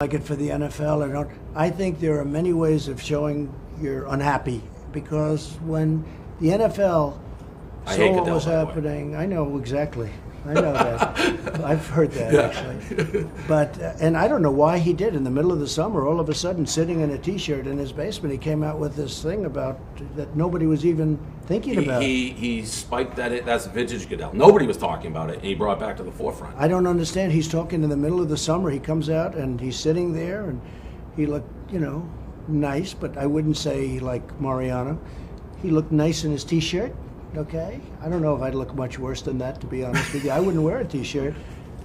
like it for the NFL or don't. I think there are many ways of showing you're unhappy, because when the NFL saw what was happening, I know exactly. I know that. I've heard that, actually. But, and I don't know why he did. In the middle of the summer, all of a sudden, sitting in a T-shirt in his basement, he came out with this thing about that nobody was even thinking about. He spiked that's vintage Goodell. Nobody was talking about it, and he brought it back to the forefront. I don't understand. He's talking in the middle of the summer. He comes out, and he's sitting there, and he looked, nice, but I wouldn't say like Mariano. He looked nice in his T-shirt. Okay, I don't know if I'd look much worse than that, to be honest with you. I wouldn't wear a T-shirt.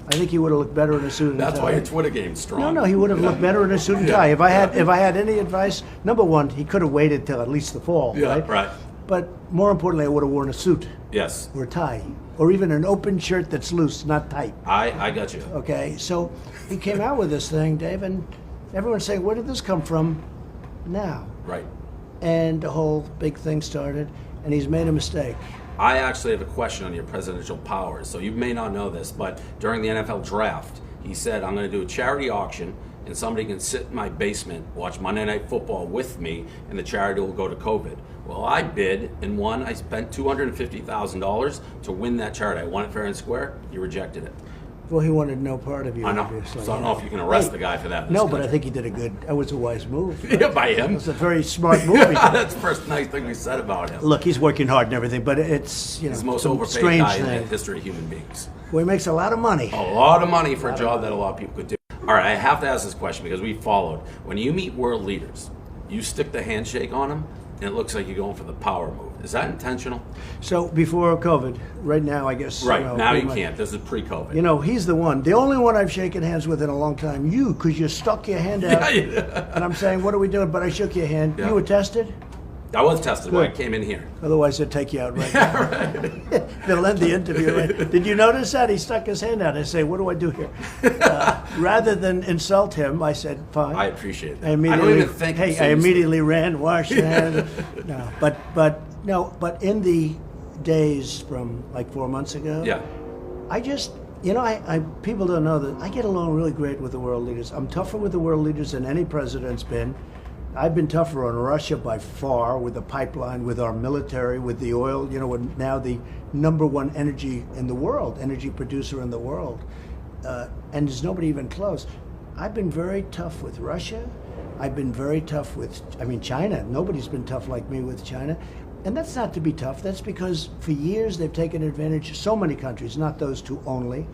I think he would have looked better in a suit and tie. That's why your Twitter game's strong. No, he would have looked better in a suit and tie. If I had any advice, number one, he could have waited till at least the fall, right? But more importantly, I would have worn a suit. Yes. Or a tie, or even an open shirt that's loose, not tight. I got you. Okay, so he came out with this thing, Dave, and everyone's saying, where did this come from now? Right. And the whole big thing started. And he's made a mistake. I actually have a question on your presidential powers. So you may not know this, but during the NFL draft, he said, I'm going to do a charity auction, and somebody can sit in my basement, watch Monday Night Football with me, and the charity will go to COVID. Well, I bid and won. I spent $250,000 to win that charity. I won it fair and square. You rejected it. Well, he wanted no part of you, I know. obviously. So I don't know if you can arrest the guy for that. No, but I think he did that was a wise move. Right? Yeah, by him. It was a very smart move. That's the first nice thing we said about him. Look, he's working hard and everything, but it's, He's the most overpaid strange guy thing. in the history of human beings. Well, he makes a lot of money. A lot of money for a job that a lot of people could do. All right, I have to ask this question because we followed. When you meet world leaders, you stick the handshake on them, and it looks like you're going for the power move. Is that intentional? So before COVID, right now, I guess. Right, now you can't. This is pre-COVID. He's the one. The only one I've shaken hands with in a long time. You, because you stuck your hand out. And I'm saying, what are we doing? But I shook your hand. Yeah. You were tested? I was tested when I came in here. Otherwise, they'd take you out right now. Right. They'll end the interview. Right? Did you notice that? He stuck his hand out. I say, what do I do here? Rather than insult him, I said, fine. I appreciate that. I don't even think. Hey, I immediately ran, washed hands. No, but in the days from like 4 months ago, I just, people don't know that I get along really great with the world leaders. I'm tougher with the world leaders than any president's been. I've been tougher on Russia by far, with the pipeline, with our military, with the oil. We're now the number one energy producer in the world. And there's nobody even close. I've been very tough with Russia. I've been very tough with, China. Nobody's been tough like me with China. And that's not to be tough. That's because for years they've taken advantage, so many countries, not those two only,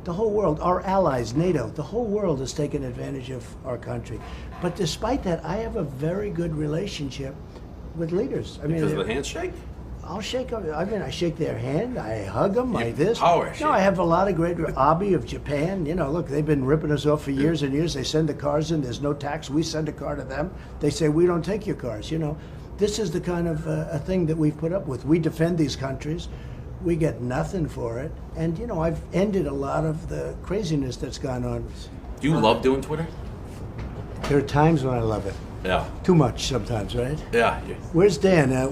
the whole world, our allies, NATO, the whole world has taken advantage of our country. But despite that, I have a very good relationship with leaders. Because of the handshake? I'll shake them. I shake their hand. I hug them. Power shake. No, I have a lot of great. Abe of Japan. Look, they've been ripping us off for years and years. They send the cars in. There's no tax. We send a car to them. They say we don't take your cars. This is the kind of a thing that we've put up with. We defend these countries. We get nothing for it. And, I've ended a lot of the craziness that's gone on. Do you love doing Twitter? There are times when I love it. Yeah. Too much sometimes, right? Yeah. Where's Dan? I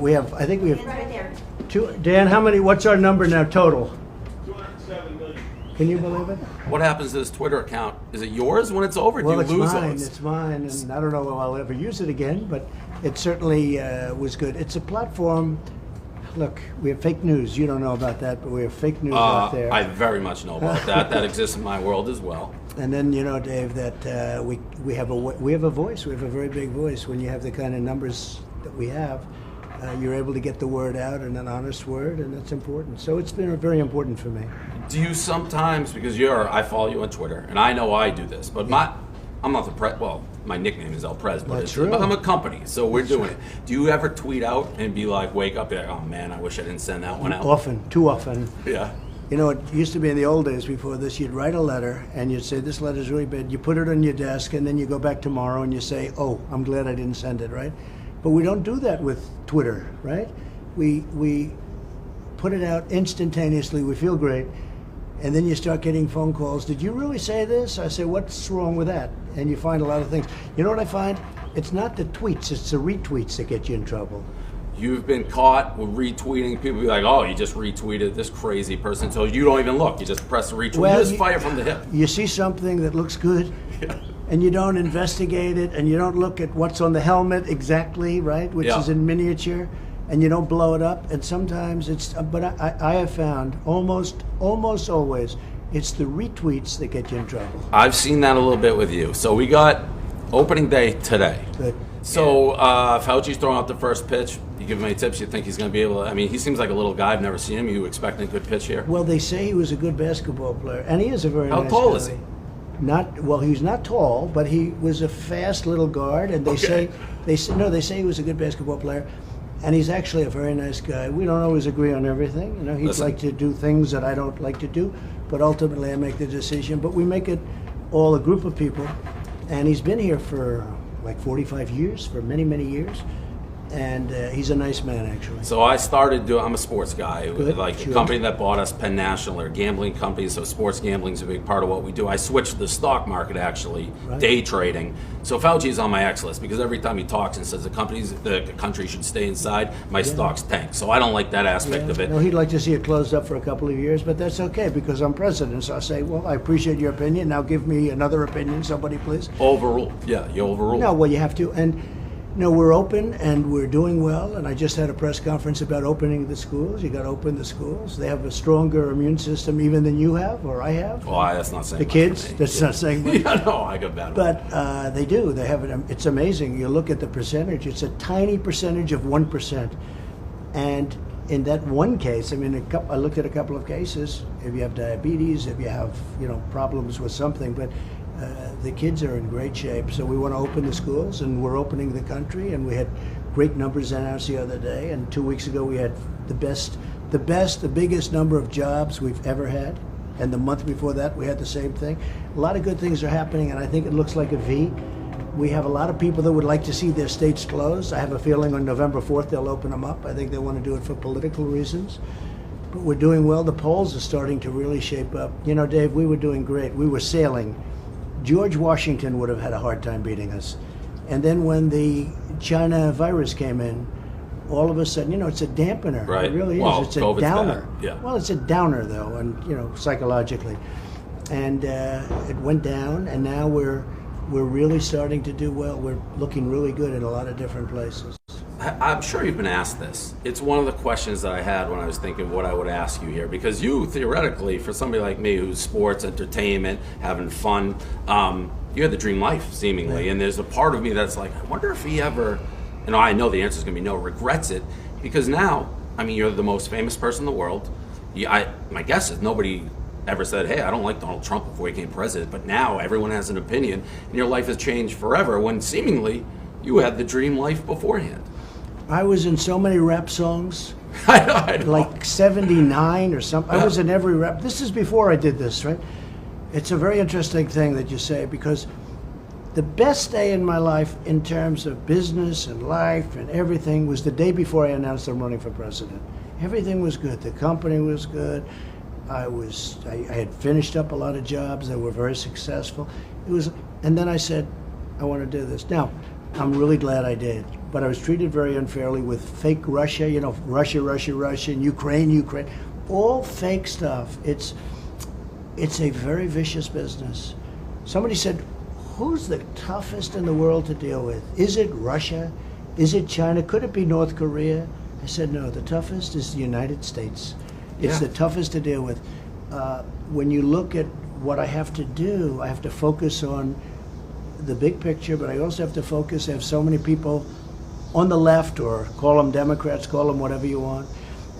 think we have. Right there. Dan, what's our number now total? 207 million. Can you believe it? What happens to this Twitter account? Is it yours when it's over? Well, Do you lose mine. those? It's mine, and I don't know if I'll ever use it again, but it certainly was good. It's a platform. Look, we have fake news. You don't know about that, but we have fake news out there. I very much know about that. That exists in my world as well. And then, Dave, that we have a voice. We have a very big voice. When you have the kind of numbers that we have, you're able to get the word out in an honest word, and that's important. So it's been very important for me. Do you sometimes, because I follow you on Twitter, and I know I do this, but I'm not the my nickname is El Prez, but I'm a company, so we're doing it. Do you ever tweet out and be like, wake up, and oh man, I wish I didn't send that one out? Often, too often. Yeah. It used to be in the old days before this, you'd write a letter and you'd say, this letter's really bad. You put it on your desk and then you go back tomorrow and you say, oh, I'm glad I didn't send it, right? But we don't do that with Twitter, right? We put it out instantaneously, we feel great, and then you start getting phone calls. Did you really say this? I say, what's wrong with that? And you find a lot of things. You know what I find? It's not the tweets, it's the retweets that get you in trouble. You've been caught with retweeting. People be like, oh, you just retweeted this crazy person. So you don't even look. You just press the retweet. Well, you just fire from the hip. You see something that looks good, and you don't investigate it, and you don't look at what's on the helmet exactly, right, which is in miniature, and you don't blow it up. And sometimes it's, but I have found almost always it's the retweets that get you in trouble. I've seen that a little bit with you. So we got opening day today. Good. So Fauci's throwing out the first pitch. You give him any tips? You think he's going to be able to? I mean, he seems like a little guy. I've never seen him. You expecting a good pitch here? Well, they say he was a good basketball player, and he is a very How nice tall guy. is he? Not well. He's not tall, but he was a fast little guard, and they say he was a good basketball player, and he's actually a very nice guy. We don't always agree on everything. You know, he'd like to do things that I don't like to do, but ultimately I make the decision. But we make it all a group of people, and he's been here for like 45 years, for many years. And he's a nice man, actually. So I started doing. I'm a sports guy. Good, like sure. the company that bought us, Penn National, are a gambling company. So sports gambling is a big part of what we do. I switched to the stock market, actually, day trading. So Fauci's on my X list because every time he talks and says the country should stay inside, my stocks tank. So I don't like that aspect of it. No, he'd like to see it closed up for a couple of years, but that's okay because I'm president. So I say, well, I appreciate your opinion. Now give me another opinion, somebody, please. Overrule. Yeah, you overrule. No, well, you have to. And no, we're open and we're doing well. And I just had a press conference about opening the schools. You got to open the schools. They have a stronger immune system even than you have or I have. Well, that's not saying the much kids. for me. That's not saying much. Yeah, no, I got bad. But they do. They have it. It's amazing. You look at the percentage. It's a tiny percentage of 1%. And in that one case, I mean, I looked at a couple of cases. If you have diabetes, if you have problems with something, but the kids are in great shape. So we want to open the schools, and we're opening the country. And we had great numbers announced the other day. And 2 weeks ago, we had the biggest number of jobs we've ever had. And the month before that, we had the same thing. A lot of good things are happening, and I think it looks like a V. We have a lot of people that would like to see their states closed. I have a feeling on November 4th they'll open them up. I think they want to do it for political reasons. But we're doing well. The polls are starting to really shape up. You know, Dave, we were doing great. We were sailing. George Washington would have had a hard time beating us. And then when the China virus came in, all of a sudden, it's a dampener. Right. It really is. Well, it's a COVID's downer. bad. Yeah. Well, it's a downer, though, and, psychologically. And it went down, and now we're really starting to do well. We're looking really good in a lot of different places. I'm sure you've been asked this. It's one of the questions that I had when I was thinking what I would ask you here. Because you, theoretically, for somebody like me who's sports, entertainment, having fun, you had the dream life, seemingly. And there's a part of me that's like, I wonder if he ever, I know the answer is going to be no, regrets it. Because now, you're the most famous person in the world. My guess is nobody ever said, hey, I don't like Donald Trump before he became president. But now everyone has an opinion, and your life has changed forever when seemingly you had the dream life beforehand. I was in so many rap songs, I know. like 79 or something. I was in every rap. This is before I did this, right? It's a very interesting thing that you say, because the best day in my life in terms of business and life and everything was the day before I announced I'm running for president. Everything was good. The company was good. I had finished up a lot of jobs that were very successful. And then I said, I want to do this. Now, I'm really glad I did. But I was treated very unfairly with fake Russia, Russia, and Ukraine, all fake stuff. It's a very vicious business. Somebody said, who's the toughest in the world to deal with? Is it Russia? Is it China? Could it be North Korea? I said, no, the toughest is the United States. It's the toughest to deal with. When you look at what I have to do, I have to focus on the big picture, but I also have to focus. I have so many people on the left, or call them Democrats, call them whatever you want.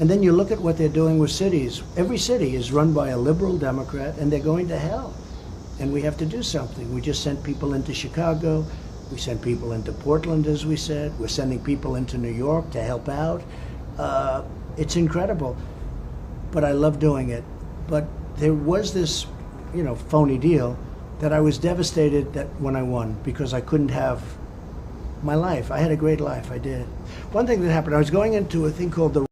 And then you look at what they're doing with cities. Every city is run by a liberal Democrat, and they're going to hell. And we have to do something. We just sent people into Chicago. We sent people into Portland, as we said. We're sending people into New York to help out. It's incredible. But I love doing it. But there was this, phony deal that I was devastated that when I won, because I couldn't have my life. I had a great life, I did. One thing that happened, I was going into a thing called the